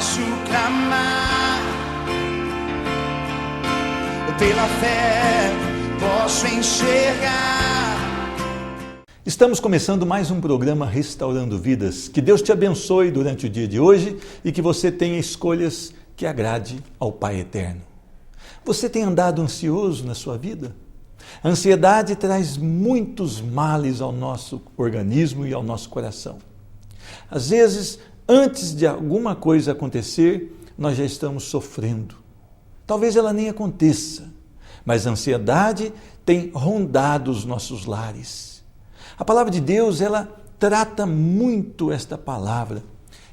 posso clamar, pela fé posso enxergar. Estamos começando mais um programa Restaurando Vidas. Que Deus te abençoe durante o dia de hoje e que você tenha escolhas que agrade ao Pai Eterno. Você tem andado ansioso na sua vida? A ansiedade traz muitos males ao nosso organismo e ao nosso coração. Às vezes, antes de alguma coisa acontecer, nós já estamos sofrendo. Talvez ela nem aconteça, mas a ansiedade tem rondado os nossos lares. A palavra de Deus, ela trata muito esta palavra,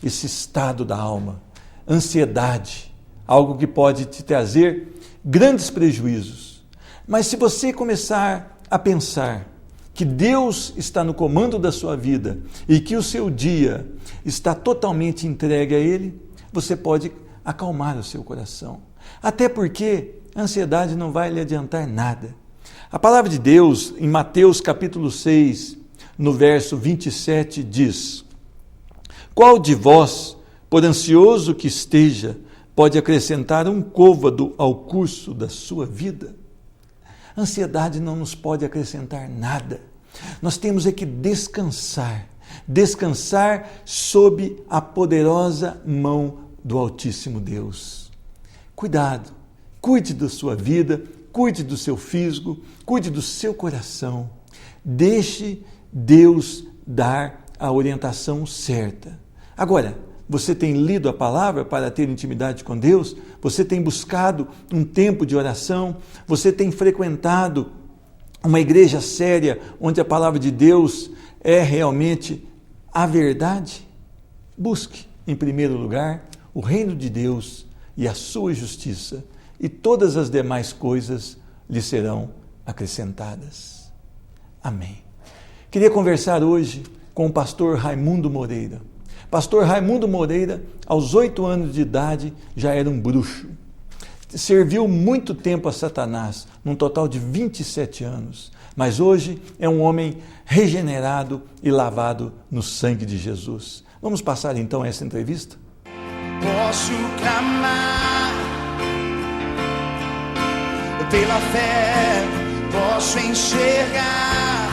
esse estado da alma, ansiedade, algo que pode te trazer grandes prejuízos. Mas se você começar a pensar que Deus está no comando da sua vida e que o seu dia está totalmente entregue a Ele, você pode acalmar o seu coração. Até porque a ansiedade não vai lhe adiantar nada. A palavra de Deus, em Mateus capítulo 6, no verso 27, diz: Qual de vós, por ansioso que esteja, pode acrescentar um côvado ao curso da sua vida? A ansiedade não nos pode acrescentar nada. Nós temos é que descansar sob a poderosa mão do Altíssimo Deus. Cuidado, cuide da sua vida, cuide do seu físico, cuide do seu coração. Deixe Deus dar a orientação certa. Agora, você tem lido a palavra para ter intimidade com Deus? Você tem buscado um tempo de oração? Você tem frequentado uma igreja séria, onde a palavra de Deus é realmente a verdade? Busque, em primeiro lugar, o reino de Deus e a sua justiça, e todas as demais coisas lhe serão acrescentadas. Amém. Queria conversar hoje com o pastor Raimundo Moreira. Pastor Raimundo Moreira, aos 8 anos de idade, já era um bruxo. Serviu muito tempo a Satanás, num total de 27 anos. Mas hoje é um homem regenerado e lavado no sangue de Jesus. Vamos passar então essa entrevista? Posso clamar, pela fé posso enxergar.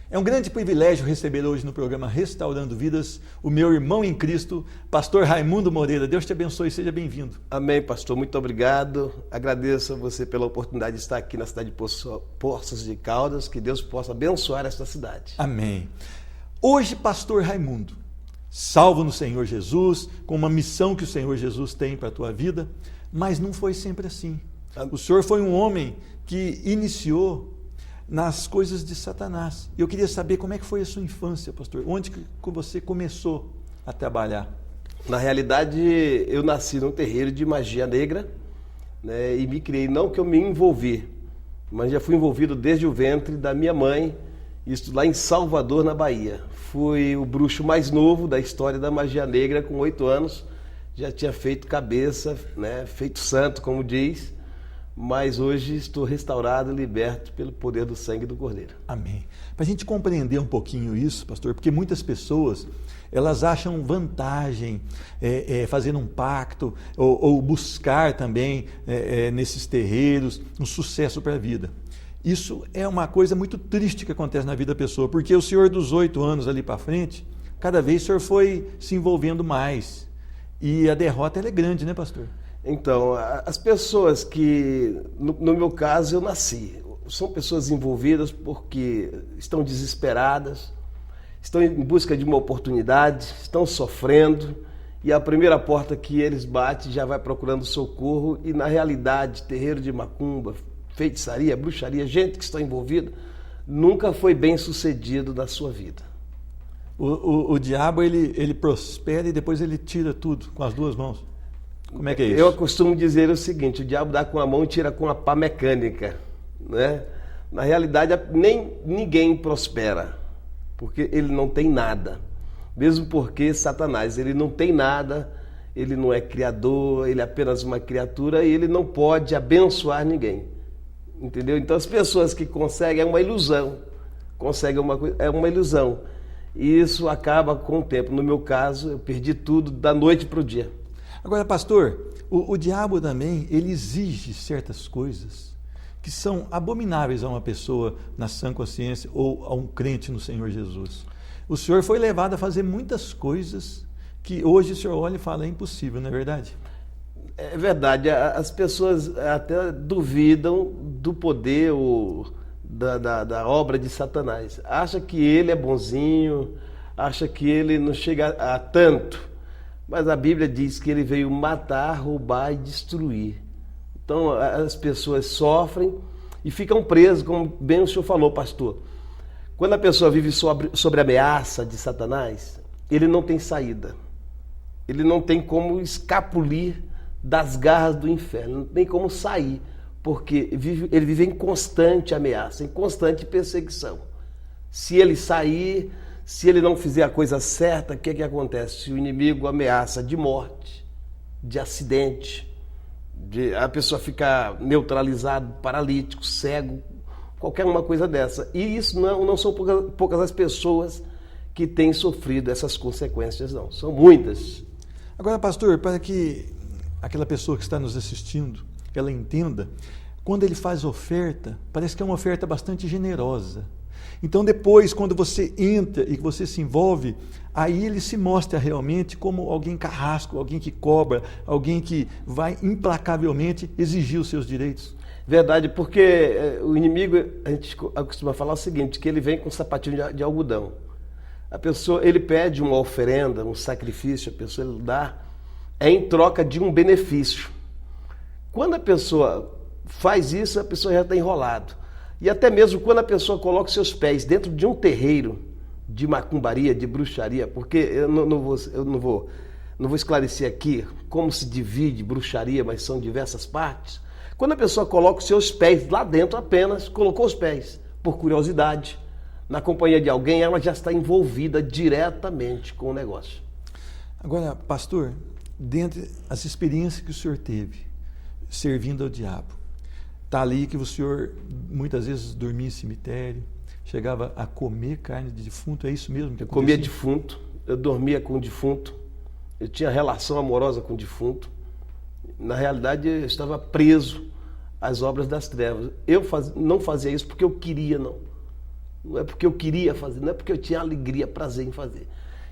É um grande privilégio receber hoje no programa Restaurando Vidas o meu irmão em Cristo, pastor Raimundo Moreira. Deus te abençoe e seja bem-vindo. Amém, pastor. Muito obrigado. Agradeço a você pela oportunidade de estar aqui na cidade de Poços de Caldas. Que Deus possa abençoar esta cidade. Amém. Hoje, pastor Raimundo, salvo no Senhor Jesus, com uma missão que o Senhor Jesus tem para a tua vida, mas não foi sempre assim. O senhor foi um homem que iniciou nas coisas de Satanás. Eu queria saber como é que foi a sua infância, pastor. Onde que você começou a trabalhar? Na realidade, eu nasci num terreiro de magia negra, né, e me criei, não que eu me envolvi, mas já fui envolvido desde o ventre da minha mãe, isso lá em Salvador, na Bahia. Fui o bruxo mais novo da história da magia negra, com 8 anos. Já tinha feito cabeça, né, feito santo, como diz. Mas hoje estou restaurado e liberto pelo poder do sangue do Cordeiro. Amém. Para a gente compreender um pouquinho isso, pastor, porque muitas pessoas, elas acham vantagem fazendo um pacto ou buscar também nesses terreiros um sucesso para a vida. Isso é uma coisa muito triste que acontece na vida da pessoa, porque o senhor dos 8 anos ali para frente, cada vez o senhor foi se envolvendo mais. E a derrota ela é grande, né, pastor? Então, as pessoas que, no meu caso, eu nasci, são pessoas envolvidas porque estão desesperadas, estão em busca de uma oportunidade, estão sofrendo, e a primeira porta que eles batem já vai procurando socorro, e na realidade, terreiro de macumba, feitiçaria, bruxaria, gente que está envolvida, nunca foi bem sucedido na sua vida. O diabo, ele prospera e depois ele tira tudo com as duas mãos. Como é que é isso? Eu costumo dizer o seguinte: o diabo dá com a mão e tira com a pá mecânica, né? Na realidade, ninguém prospera, porque ele não tem nada. Mesmo porque Satanás, ele não tem nada, ele não é criador, ele é apenas uma criatura e ele não pode abençoar ninguém. Entendeu? Então as pessoas que conseguem, é uma ilusão. É uma ilusão. E isso acaba com o tempo. No meu caso, eu perdi tudo da noite para o dia. Agora, pastor, o diabo também, ele exige certas coisas que são abomináveis a uma pessoa na sã consciência ou a um crente no Senhor Jesus. O senhor foi levado a fazer muitas coisas que hoje o senhor olha e fala, é impossível, não é verdade? É verdade, as pessoas até duvidam do poder da obra de Satanás. Acha que ele é bonzinho, acha que ele não chega a tanto. Mas a Bíblia diz que ele veio matar, roubar e destruir. Então as pessoas sofrem e ficam presas, como bem o senhor falou, pastor. Quando a pessoa vive sobre a ameaça de Satanás, ele não tem saída. Ele não tem como escapulir das garras do inferno, não tem como sair, porque ele vive em constante ameaça, em constante perseguição. Se ele sair, se ele não fizer a coisa certa, o que é que acontece? O inimigo ameaça de morte, de acidente, de a pessoa ficar neutralizado, paralítico, cego, qualquer uma coisa dessa. E isso não são poucas as pessoas que têm sofrido essas consequências, não. São muitas. Agora, pastor, para que aquela pessoa que está nos assistindo, ela entenda, quando ele faz oferta, parece que é uma oferta bastante generosa. Então depois, quando você entra e você se envolve, aí ele se mostra realmente como alguém carrasco, alguém que cobra, alguém que vai implacavelmente exigir os seus direitos. Verdade, porque o inimigo, a gente costuma falar o seguinte, que ele vem com um sapatinho de algodão. A pessoa, ele pede uma oferenda, um sacrifício, a pessoa ele dá, é em troca de um benefício. Quando a pessoa faz isso, a pessoa já está enrolado. E até mesmo quando a pessoa coloca seus pés dentro de um terreiro de macumbaria, de bruxaria, porque eu não vou esclarecer aqui como se divide bruxaria, mas são diversas partes. Quando a pessoa coloca os seus pés lá dentro apenas, colocou os pés por curiosidade, na companhia de alguém, ela já está envolvida diretamente com o negócio. Agora, pastor, dentre as experiências que o senhor teve servindo ao diabo, está ali que o senhor muitas vezes dormia em cemitério, chegava a comer carne de defunto, é isso mesmo que acontecia? Eu comia defunto, eu dormia com o defunto, eu tinha relação amorosa com o defunto. Na realidade, eu estava preso às obras das trevas. Eu não fazia isso porque eu queria, não. Não é porque eu queria fazer, não é porque eu tinha alegria, prazer em fazer.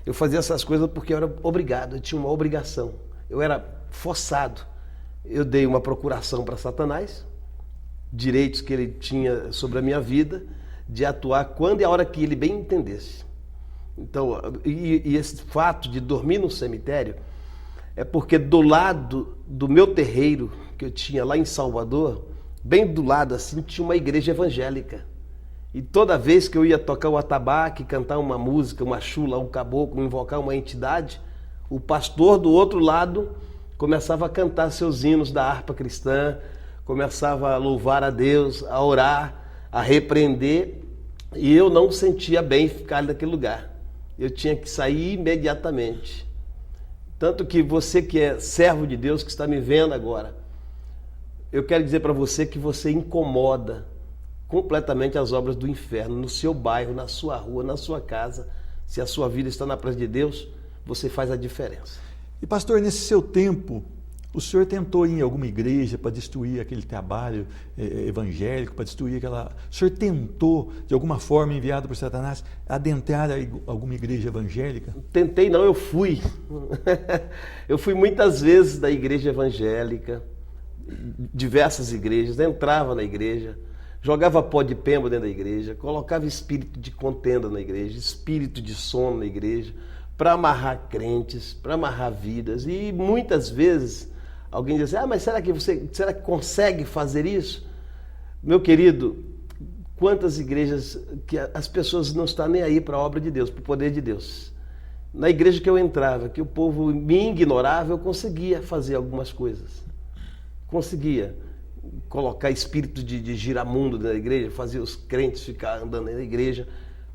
Eu fazia essas coisas porque eu era obrigado, eu tinha uma obrigação. Eu era forçado. Eu dei uma procuração para Satanás, direitos que ele tinha sobre a minha vida, de atuar quando e a hora que ele bem entendesse. Então, e esse fato de dormir no cemitério é porque do lado do meu terreiro, que eu tinha lá em Salvador, bem do lado assim, tinha uma igreja evangélica. E toda vez que eu ia tocar o atabaque, cantar uma música, uma chula, um caboclo, invocar uma entidade, o pastor do outro lado começava a cantar seus hinos da harpa cristã, começava a louvar a Deus, a orar, a repreender, e eu não sentia bem ficar naquele lugar. Eu tinha que sair imediatamente. Tanto que você que é servo de Deus, que está me vendo agora, eu quero dizer para você que você incomoda completamente as obras do inferno, no seu bairro, na sua rua, na sua casa. Se a sua vida está na presença de Deus, você faz a diferença. E pastor, nesse seu tempo, o senhor tentou ir em alguma igreja para destruir aquele trabalho evangélico, para destruir aquela... O senhor tentou, de alguma forma, enviado por Satanás, adentrar alguma igreja evangélica? Tentei não, eu fui. Eu fui muitas vezes da igreja evangélica, diversas igrejas, entrava na igreja, jogava pó de pemba dentro da igreja, colocava espírito de contenda na igreja, espírito de sono na igreja, para amarrar crentes, para amarrar vidas. E muitas vezes alguém diz assim, mas será que consegue fazer isso? Meu querido, quantas igrejas que as pessoas não estão nem aí para a obra de Deus, para o poder de Deus. Na igreja que eu entrava, que o povo me ignorava, eu conseguia fazer algumas coisas. Conseguia colocar espírito de giramundo na igreja, fazer os crentes ficar andando na igreja.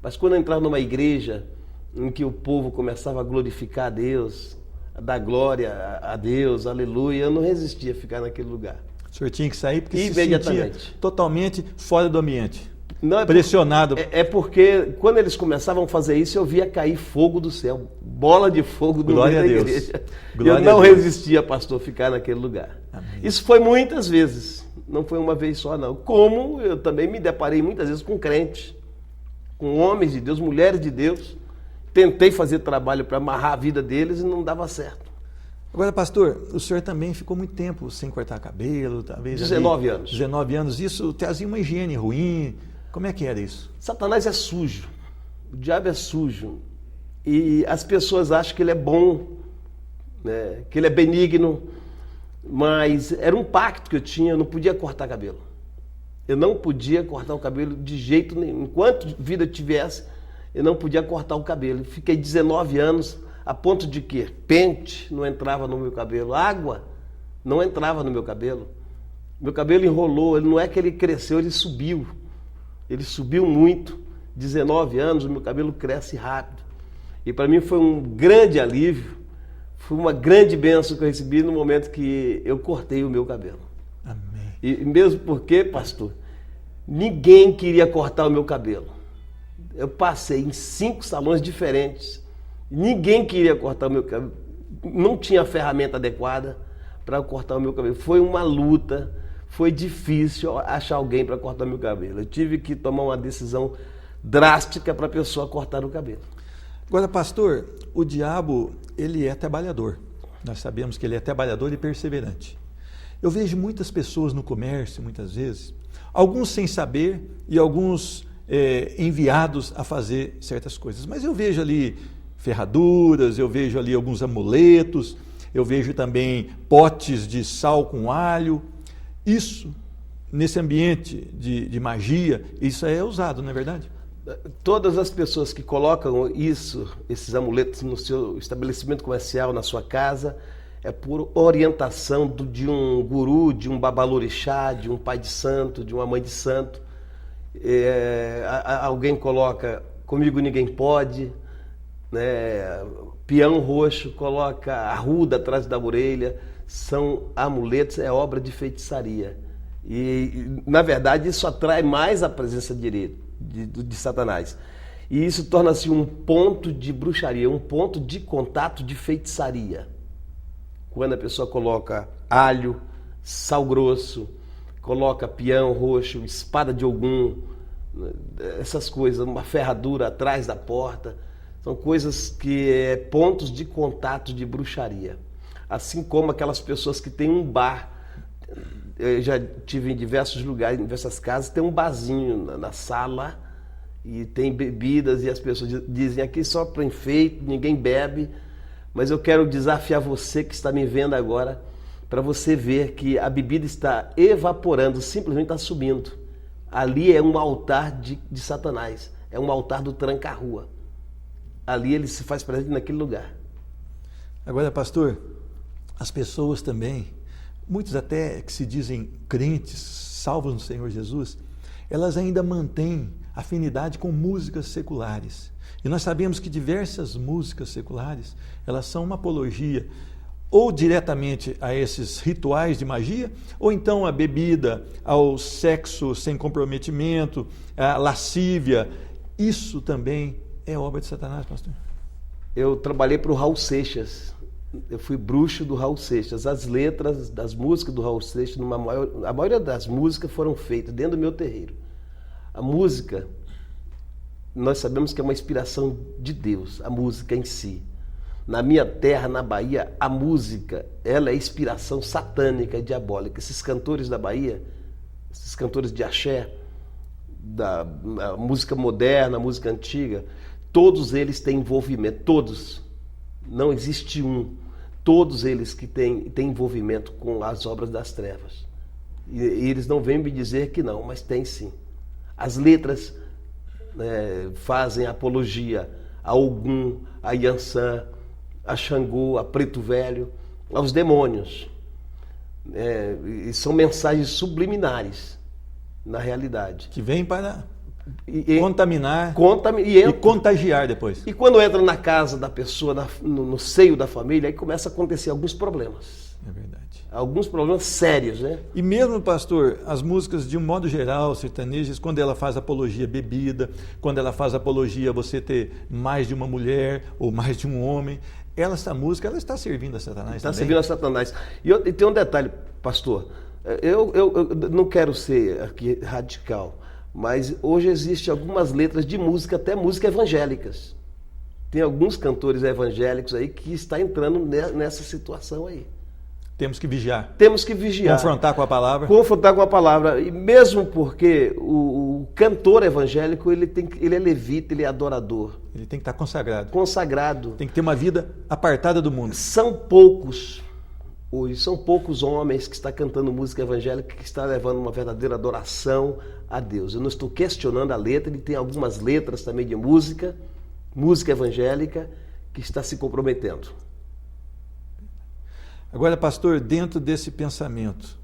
Mas quando eu entrava numa igreja em que o povo começava a glorificar a Deus, a dar glória a Deus, aleluia, eu não resistia a ficar naquele lugar. O senhor tinha que sair porque imediatamente se sentia totalmente fora do ambiente. Não, pressionado. É porque quando eles começavam a fazer isso, eu via cair fogo do céu, bola de fogo no meio da igreja. Eu não resistia, pastor, ficar naquele lugar. Amém. Isso foi muitas vezes, não foi uma vez só não. Como eu também me deparei muitas vezes com crentes, com homens de Deus, mulheres de Deus. Tentei fazer trabalho para amarrar a vida deles e não dava certo. Agora, pastor, o senhor também ficou muito tempo sem cortar cabelo, talvez 19 anos. 19 anos, isso trazia uma higiene ruim. Como é que era isso? Satanás é sujo, o diabo é sujo, e as pessoas acham que ele é bom, né? Que ele é benigno, mas era um pacto que eu tinha, eu não podia cortar cabelo. Eu não podia cortar o cabelo de jeito nenhum. Enquanto vida eu tivesse, eu não podia cortar o cabelo. Fiquei 19 anos a ponto de que pente não entrava no meu cabelo, água não entrava no meu cabelo. Meu cabelo enrolou, não é que ele cresceu, ele subiu. Ele subiu muito, 19 anos, o meu cabelo cresce rápido. E para mim foi um grande alívio, foi uma grande bênção que eu recebi no momento que eu cortei o meu cabelo. Amém. E mesmo porque, pastor, ninguém queria cortar o meu cabelo. Eu passei em 5 salões diferentes, ninguém queria cortar o meu cabelo, não tinha ferramenta adequada para cortar o meu cabelo. Foi uma luta. Foi difícil achar alguém para cortar meu cabelo. Eu tive que tomar uma decisão drástica para a pessoa cortar o cabelo. Agora, pastor, o diabo, ele é trabalhador. Nós sabemos que ele é trabalhador e perseverante. Eu vejo muitas pessoas no comércio, muitas vezes, alguns sem saber e alguns enviados a fazer certas coisas. Mas eu vejo ali ferraduras, eu vejo ali alguns amuletos, eu vejo também potes de sal com alho. Isso, nesse ambiente de magia, isso é usado, não é verdade? Todas as pessoas que colocam esses amuletos no seu estabelecimento comercial, na sua casa, é por orientação de um guru, de um babalorixá, de um pai de santo, de uma mãe de santo. Alguém coloca, comigo ninguém pode, né? Peão roxo, coloca arruda atrás da orelha. São amuletos, é obra de feitiçaria. E, na verdade, isso atrai mais a presença de Satanás. E isso torna-se um ponto de bruxaria, um ponto de contato de feitiçaria. Quando a pessoa coloca alho, sal grosso, coloca peão roxo, espada de Ogum, essas coisas, uma ferradura atrás da porta, são coisas que é pontos de contato de bruxaria. Assim como aquelas pessoas que têm um bar. Eu já tive em diversos lugares, em diversas casas, tem um barzinho na sala e tem bebidas e as pessoas dizem aqui só para enfeite, ninguém bebe, mas eu quero desafiar você que está me vendo agora para você ver que a bebida está evaporando, simplesmente está subindo. Ali é um altar de Satanás, é um altar do tranca-rua. Ali ele se faz presente naquele lugar. Agora, pastor, as pessoas também, muitos até que se dizem crentes, salvos no Senhor Jesus, elas ainda mantêm afinidade com músicas seculares. E nós sabemos que diversas músicas seculares, elas são uma apologia ou diretamente a esses rituais de magia, ou então a bebida, ao sexo sem comprometimento, a lascívia. Isso também é obra de Satanás, pastor? Eu trabalhei para o Raul Seixas. Eu fui bruxo do Raul Seixas. As letras das músicas do Raul Seixas, a maioria das músicas foram feitas dentro do meu terreiro. A música, nós sabemos que é uma inspiração de Deus, a música em si. Na minha terra, na Bahia, a música, ela é inspiração satânica e diabólica. Esses cantores da Bahia, esses cantores de axé, da música moderna, a música antiga, todos eles têm envolvimento, todos. Não existe um. Todos eles que têm envolvimento com as obras das trevas. E eles não vêm me dizer que não, mas tem sim. As letras fazem apologia a Ogum, a Yansan, a Xangô, a Preto Velho, aos demônios. E são mensagens subliminares, na realidade. Que vêm para contaminar e contagiar depois. E quando entra na casa da pessoa, no seio da família, aí começa a acontecer alguns problemas. É verdade. alguns problemas sérios, né? E mesmo, pastor, as músicas de um modo geral, sertanejas, quando ela faz apologia à bebida, quando ela faz apologia a você ter mais de uma mulher ou mais de um homem, essa música ela está servindo a Satanás Está também. servindo a Satanás. E tem um detalhe, pastor, eu não quero ser aqui radical, mas hoje existem algumas letras de música, até música evangélicas. Tem alguns cantores evangélicos aí que estão entrando nessa situação aí. Temos que vigiar. Confrontar com a palavra. Confrontar com a palavra. E mesmo porque o cantor evangélico, ele é levita, ele é adorador. Ele tem que estar consagrado. Consagrado. Tem que ter uma vida apartada do mundo. São poucos homens que estão cantando música evangélica, que estão levando uma verdadeira adoração a Deus. Eu não estou questionando a letra, ele tem algumas letras também de música evangélica, que está se comprometendo. Agora, pastor, dentro desse pensamento,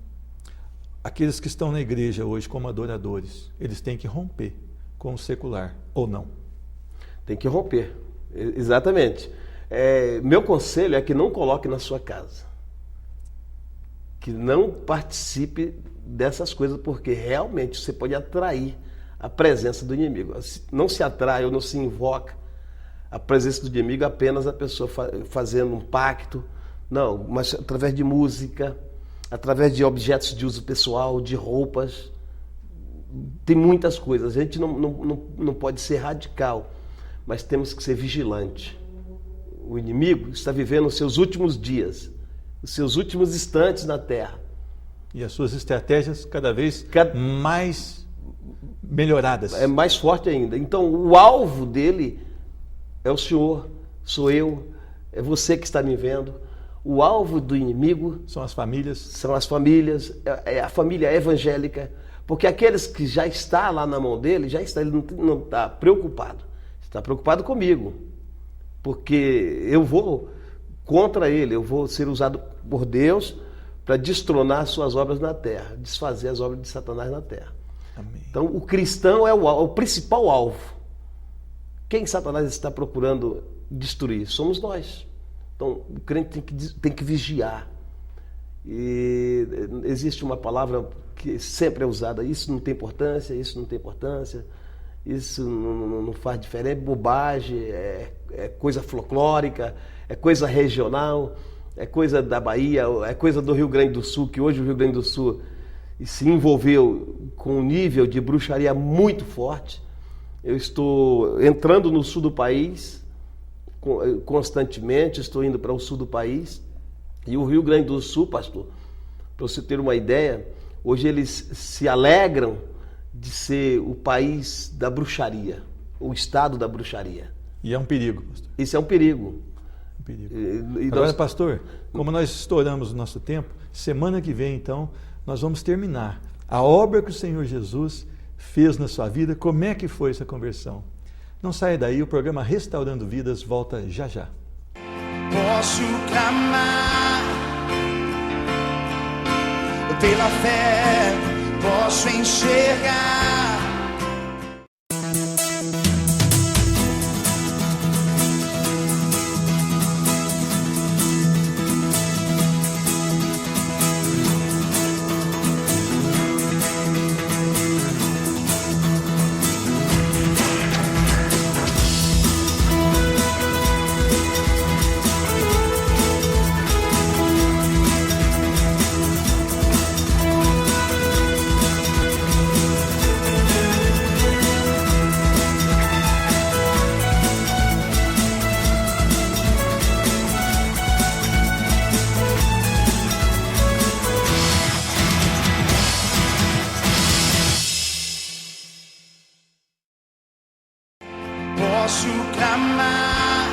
aqueles que estão na igreja hoje como adoradores, eles têm que romper com o secular, ou não? Tem que romper, exatamente. Meu conselho é que não coloque na sua casa, que não participe dessas coisas, porque realmente você pode atrair a presença do inimigo. Não se atrai ou não se invoca a presença do inimigo apenas a pessoa fazendo um pacto, não, mas através de música, através de objetos de uso pessoal, de roupas. Tem muitas coisas. A gente não pode ser radical, mas temos que ser vigilante. O inimigo está vivendo os seus últimos dias, os seus últimos instantes na terra. E as suas estratégias cada vez mais melhoradas. É mais forte ainda. Então, o alvo dele é o Senhor, sou eu, é você que está me vendo. O alvo do inimigo são as famílias. São as famílias, é a família evangélica. Porque aqueles que já está lá na mão dele, ele não está preocupado. Está preocupado comigo. Porque eu vou contra ele, eu vou ser usado por Deus para destronar as suas obras na terra, desfazer as obras de Satanás na terra. Amém. Então, o cristão é o principal alvo. Quem Satanás está procurando destruir? Somos nós. Então, o crente tem que vigiar. E existe uma palavra que sempre é usada, isso não tem importância, isso não tem importância, isso não faz diferença, é bobagem, é coisa folclórica, é coisa regional, é coisa da Bahia, é coisa do Rio Grande do Sul, que hoje o Rio Grande do Sul se envolveu com um nível de bruxaria muito forte. Eu estou entrando no sul do país constantemente, estou indo para o sul do país, e o Rio Grande do Sul, pastor, para você ter uma ideia, hoje eles se alegram de ser o país da bruxaria, o estado da bruxaria. E é um perigo, pastor. Isso é um perigo. Um perigo. Agora, pastor, como nós estouramos o nosso tempo, semana que vem, então, nós vamos terminar a obra que o Senhor Jesus fez na sua vida. Como é que foi essa conversão? Não saia daí, o programa Restaurando Vidas volta já já. Posso clamar pela fé, posso enxergar. Posso clamar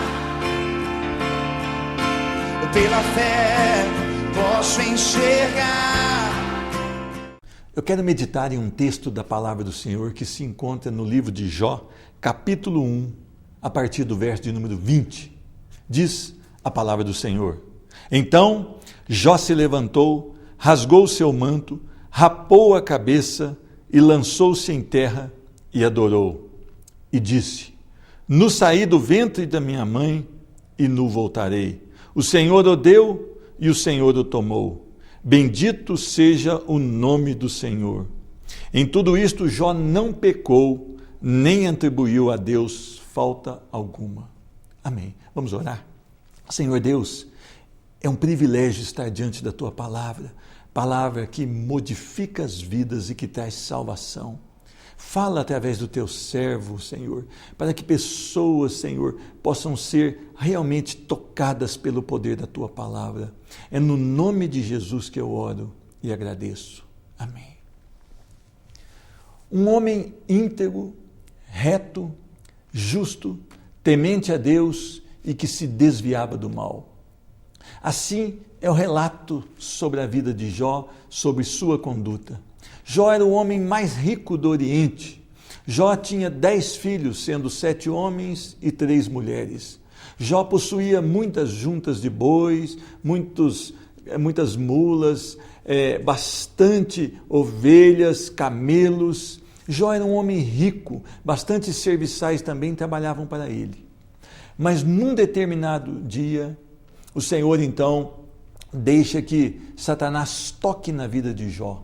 pela fé, posso enxergar. Eu quero meditar em um texto da palavra do Senhor que se encontra no livro de Jó, capítulo 1, a partir do verso de número 20. Diz a palavra do Senhor: Então Jó se levantou, rasgou o seu manto, rapou a cabeça e lançou-se em terra e adorou. E disse: Nu saí do ventre da minha mãe e nu voltarei. O Senhor o deu e o Senhor o tomou. Bendito seja o nome do Senhor. Em tudo isto, Jó não pecou, nem atribuiu a Deus falta alguma. Amém. Vamos orar? Senhor Deus, é um privilégio estar diante da Tua palavra, palavra que modifica as vidas e que traz salvação. Fala através do Teu servo, Senhor, para que pessoas, Senhor, possam ser realmente tocadas pelo poder da Tua palavra. É no nome de Jesus que eu oro e agradeço. Amém. Um homem íntegro, reto, justo, temente a Deus e que se desviava do mal. Assim é o relato sobre a vida de Jó, sobre sua conduta. Jó era o homem mais rico do Oriente. Jó tinha 10 filhos, sendo 7 homens e 3 mulheres. Jó possuía muitas juntas de bois, muitas mulas, bastante ovelhas, camelos. Jó era um homem rico, bastantes serviçais também trabalhavam para ele. Mas num determinado dia, o Senhor então deixa que Satanás toque na vida de Jó.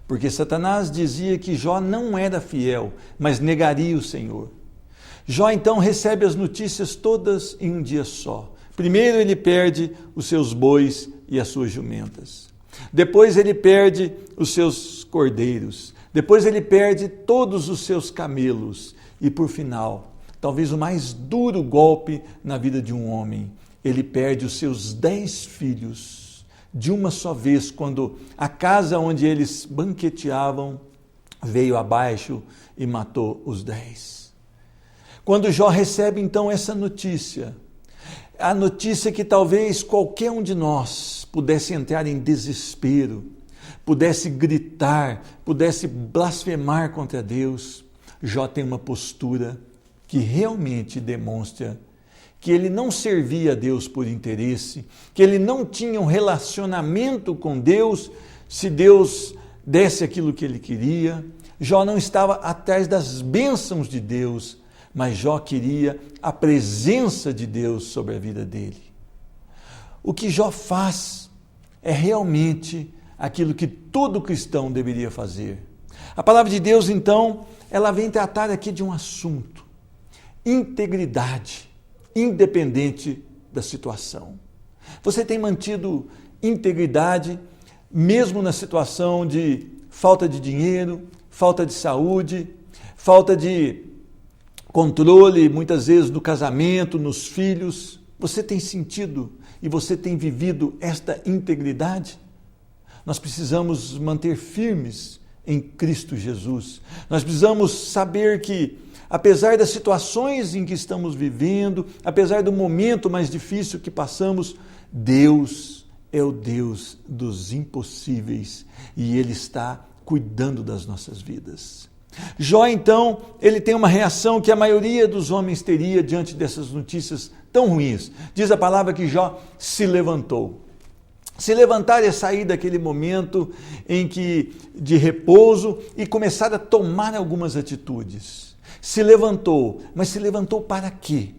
Porque Satanás dizia que Jó não era fiel, mas negaria o Senhor. Jó então recebe as notícias todas em um dia só. Primeiro ele perde os seus bois e as suas jumentas. Depois ele perde os seus cordeiros. Depois ele perde todos os seus camelos. E por final, talvez o mais duro golpe na vida de um homem, ele perde os seus 10 filhos de uma só vez, quando a casa onde eles banqueteavam veio abaixo e matou os 10. Quando Jó recebe então essa notícia, a notícia que talvez qualquer um de nós pudesse entrar em desespero, pudesse gritar, pudesse blasfemar contra Deus, Jó tem uma postura que realmente demonstra que ele não servia a Deus por interesse, que ele não tinha um relacionamento com Deus, se Deus desse aquilo que ele queria. Jó não estava atrás das bênçãos de Deus, mas Jó queria a presença de Deus sobre a vida dele. O que Jó faz é realmente aquilo que todo cristão deveria fazer. A palavra de Deus, então, ela vem tratar aqui de um assunto: integridade, independente da situação. Você tem mantido integridade mesmo na situação de falta de dinheiro, falta de saúde, falta de controle, muitas vezes, no casamento, nos filhos? Você tem sentido e você tem vivido esta integridade? Nós precisamos manter firmes em Cristo Jesus. Nós precisamos saber que, apesar das situações em que estamos vivendo, apesar do momento mais difícil que passamos, Deus é o Deus dos impossíveis e Ele está cuidando das nossas vidas. Jó, então, ele tem uma reação que a maioria dos homens teria diante dessas notícias tão ruins. Diz a palavra que Jó se levantou. Se levantar é sair daquele momento de repouso e começar a tomar algumas atitudes. Se levantou, mas se levantou para quê?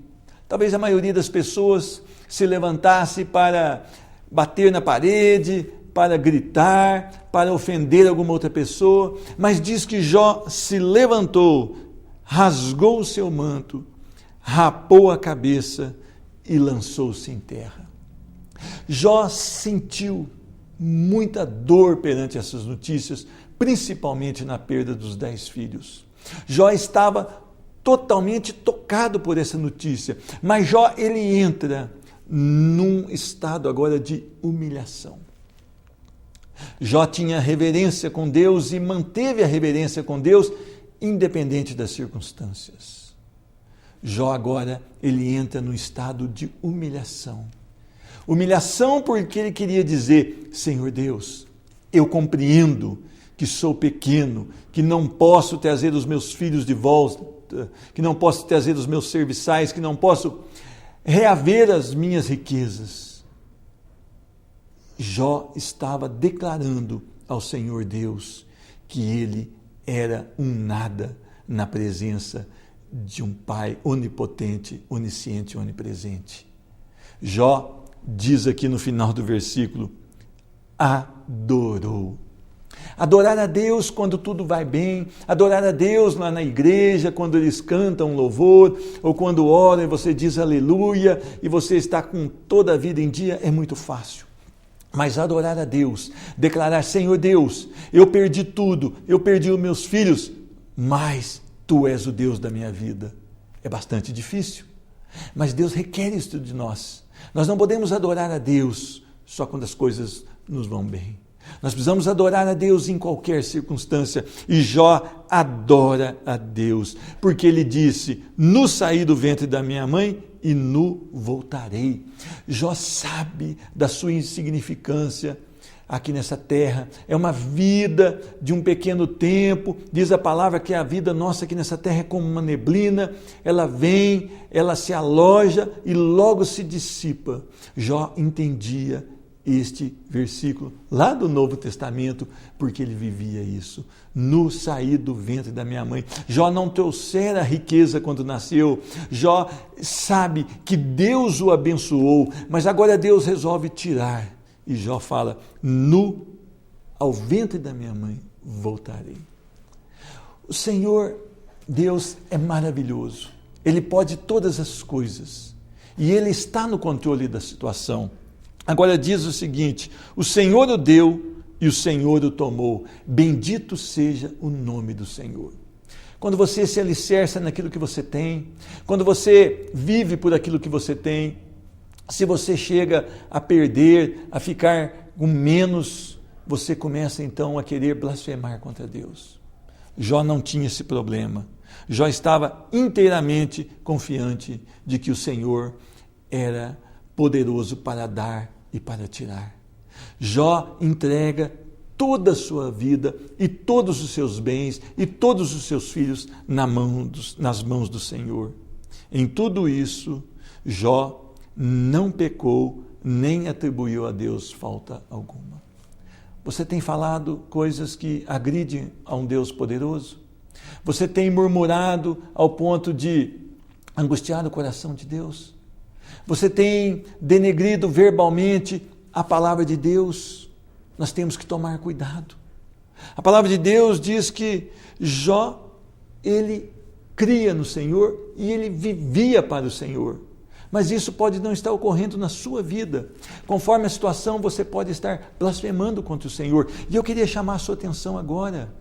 Talvez a maioria das pessoas se levantasse para bater na parede, para gritar, para ofender alguma outra pessoa, mas diz que Jó se levantou, rasgou o seu manto, rapou a cabeça e lançou-se em terra. Jó sentiu muita dor perante essas notícias, principalmente na perda dos 10 filhos. Jó estava totalmente tocado por essa notícia, mas Jó, ele entra num estado agora de humilhação. Jó tinha reverência com Deus e manteve a reverência com Deus, independente das circunstâncias. Jó agora, ele entra num estado de humilhação. Humilhação porque ele queria dizer: Senhor Deus, eu compreendo que sou pequeno, que não posso trazer os meus filhos de volta, que não posso trazer os meus serviçais, que não posso reaver as minhas riquezas. Jó estava declarando ao Senhor Deus que ele era um nada na presença de um Pai onipotente, onisciente e onipresente. Jó diz aqui no final do versículo: adorou. Adorar a Deus quando tudo vai bem, adorar a Deus lá na igreja, quando eles cantam louvor, ou quando oram e você diz aleluia, e você está com toda a vida em dia, é muito fácil. Mas adorar a Deus, declarar, Senhor Deus, eu perdi tudo, eu perdi os meus filhos, mas Tu és o Deus da minha vida. É bastante difícil, mas Deus requer isso de nós. Nós não podemos adorar a Deus só quando as coisas nos vão bem. Nós precisamos adorar a Deus em qualquer circunstância. E Jó adora a Deus, porque ele disse, nu saí do ventre da minha mãe e nu voltarei. Jó sabe da sua insignificância aqui nessa terra. É uma vida de um pequeno tempo. Diz a palavra que a vida nossa aqui nessa terra é como uma neblina. Ela vem, ela se aloja e logo se dissipa. Jó entendia este versículo lá do Novo Testamento, porque ele vivia isso. Nu saí do ventre da minha mãe. Jó não trouxera riqueza quando nasceu. Jó sabe que Deus o abençoou, mas agora Deus resolve tirar. E Jó fala, nu ao ventre da minha mãe voltarei. O Senhor, Deus é maravilhoso. Ele pode todas as coisas. E Ele está no controle da situação. Agora diz o seguinte, o Senhor o deu e o Senhor o tomou. Bendito seja o nome do Senhor. Quando você se alicerça naquilo que você tem, quando você vive por aquilo que você tem, se você chega a perder, a ficar com menos, você começa então a querer blasfemar contra Deus. Jó não tinha esse problema. Jó estava inteiramente confiante de que o Senhor era poderoso para dar e para tirar. Jó entrega toda a sua vida e todos os seus bens e todos os seus filhos nas mãos do Senhor. Em tudo isso, Jó não pecou nem atribuiu a Deus falta alguma. Você tem falado coisas que agridem a um Deus poderoso? Você tem murmurado ao ponto de angustiar o coração de Deus? Você tem denegrido verbalmente a palavra de Deus? Nós temos que tomar cuidado. A palavra de Deus diz que Jó, ele cria no Senhor e ele vivia para o Senhor. Mas isso pode não estar ocorrendo na sua vida. Conforme a situação, você pode estar blasfemando contra o Senhor. E eu queria chamar a sua atenção agora.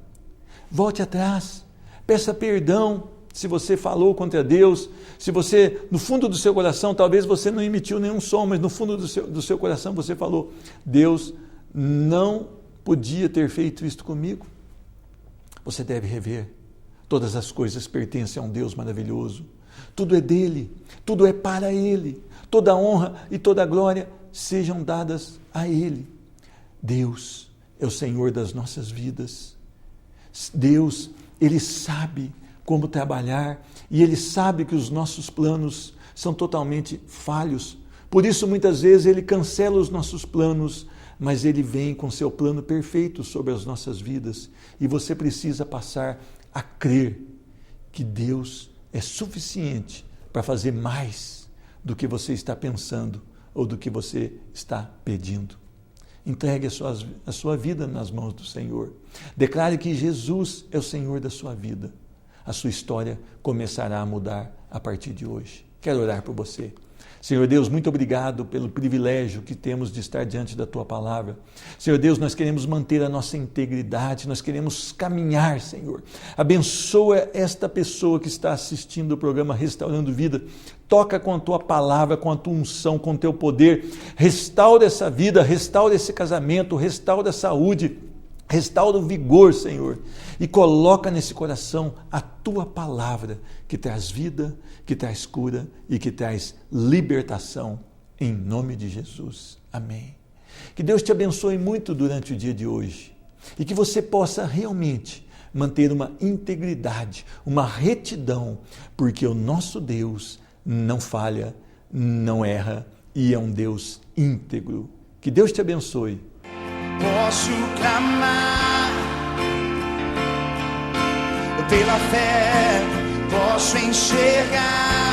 Volte atrás, peça perdão se você falou contra Deus, se você, no fundo do seu coração, talvez você não emitiu nenhum som, mas no fundo do seu coração você falou, Deus não podia ter feito isto comigo. Você deve rever. Todas as coisas pertencem a um Deus maravilhoso. Tudo é dele, tudo é para ele. Toda a honra e toda a glória sejam dadas a ele. Deus é o Senhor das nossas vidas. Deus, ele sabe como trabalhar e ele sabe que os nossos planos são totalmente falhos. Por isso, muitas vezes, ele cancela os nossos planos, mas ele vem com seu plano perfeito sobre as nossas vidas. E você precisa passar a crer que Deus é suficiente para fazer mais do que você está pensando ou do que você está pedindo. Entregue a sua vida nas mãos do Senhor. Declare que Jesus é o Senhor da sua vida. A sua história começará a mudar a partir de hoje. Quero orar por você. Senhor Deus, muito obrigado pelo privilégio que temos de estar diante da Tua Palavra. Senhor Deus, nós queremos manter a nossa integridade, nós queremos caminhar, Senhor. Abençoa esta pessoa que está assistindo o programa Restaurando Vida. Toca com a Tua Palavra, com a Tua unção, com o Teu poder. Restaura essa vida, restaura esse casamento, restaura a saúde, restaura o vigor, Senhor. E coloca nesse coração a Tua Palavra, que traz vida, que traz cura e que traz libertação, em nome de Jesus. Amém. Que Deus te abençoe muito durante o dia de hoje e que você possa realmente manter uma integridade, uma retidão, porque o nosso Deus não falha, não erra e é um Deus íntegro. Que Deus te abençoe. Posso clamar pela fé, posso enxergar